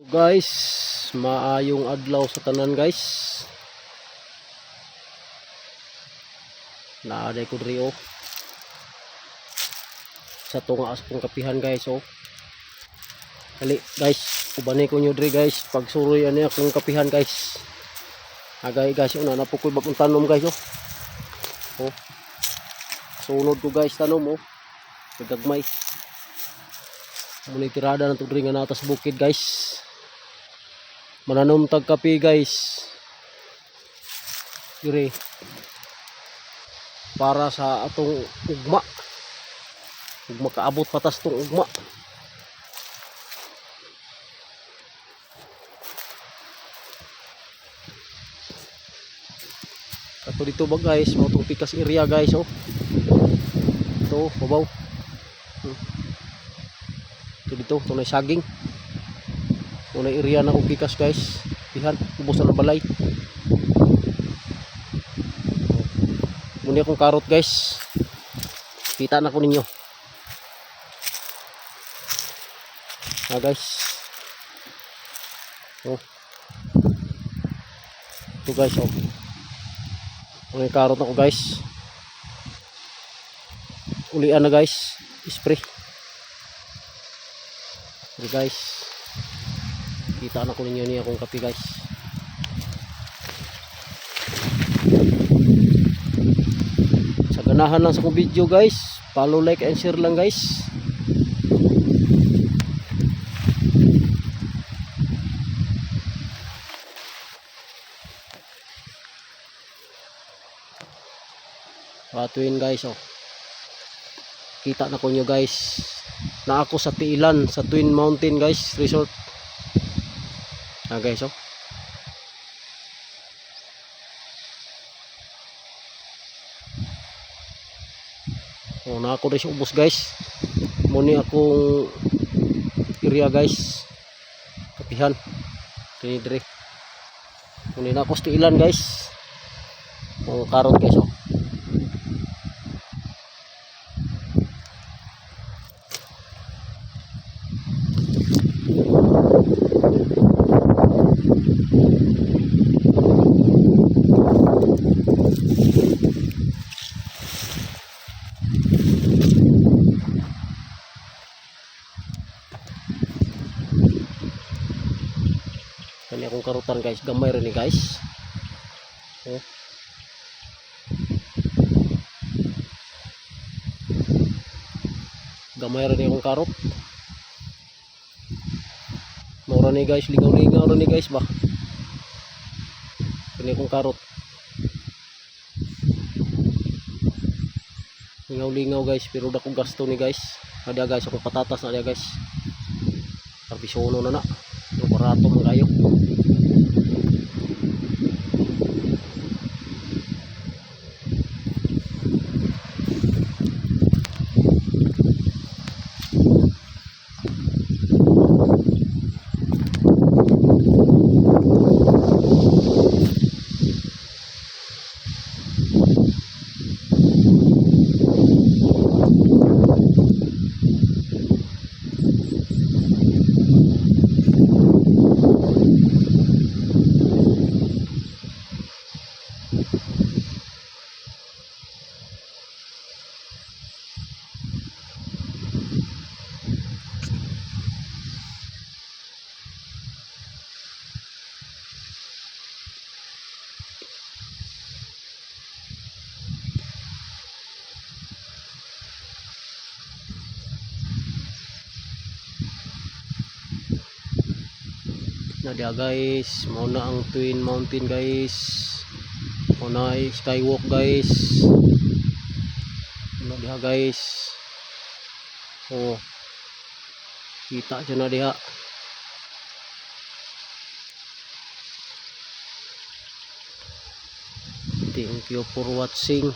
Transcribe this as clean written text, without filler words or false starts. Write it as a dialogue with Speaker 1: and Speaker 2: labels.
Speaker 1: Guys, maayong adlaw sa tanan guys. Naaday ko diri sa tunga sa kong kapihan guys Dali guys, ubani ko nyo diri guys. Pagsuroy ani akong kapihan guys. Agay guys, una na po ko bagong tanom guys Sunod ko guys tanom Gagmay. Muna tirada na diri nga natas bukid guys. Mananom tag kape guys. Diri para sa atong ugma. Ugma kaabot patas tong ugma. Kato dito ba guys, mo tong pikas area guys Ito, babaw. Ito dito, ito na saging. Ito na area na pikas guys. Pihan, ubos na ng balay. Muna akong karot guys. Kita na ko ninyo. Guys. Ito guys Muna yung karot ako guys. Ulian na guys. Spray. Ito guys. Kita na ko ninyo niya akong kape guys. Sa ganahan lang sa kong video guys, follow, like, and share lang guys. Patuin guys Kita na ko nyo guys. Na ako sa Tiilan, sa Twin Mountain guys Resort. Guys na ako rin ubos guys. Muni akong area guys. Kapihan. Dire. Muni na ako sa Tiilan guys. Karot guys Kani akong karutan guys, gamay rin ni guys. Gamay rin akong karot. Mura ni guys, ligaw-ligaw rin ni guys ba. Kani akong karot. Lingaw-lingaw guys, pero dako gasto ni guys. Ada guys akong patatas na dia guys. Karbisono na. Yung barato man kayo. Na dia guys, mau na ang Twin Mountain guys. Mau na skywalk guys. Na dia guys. Kita dyan na dia. Thank you for watching.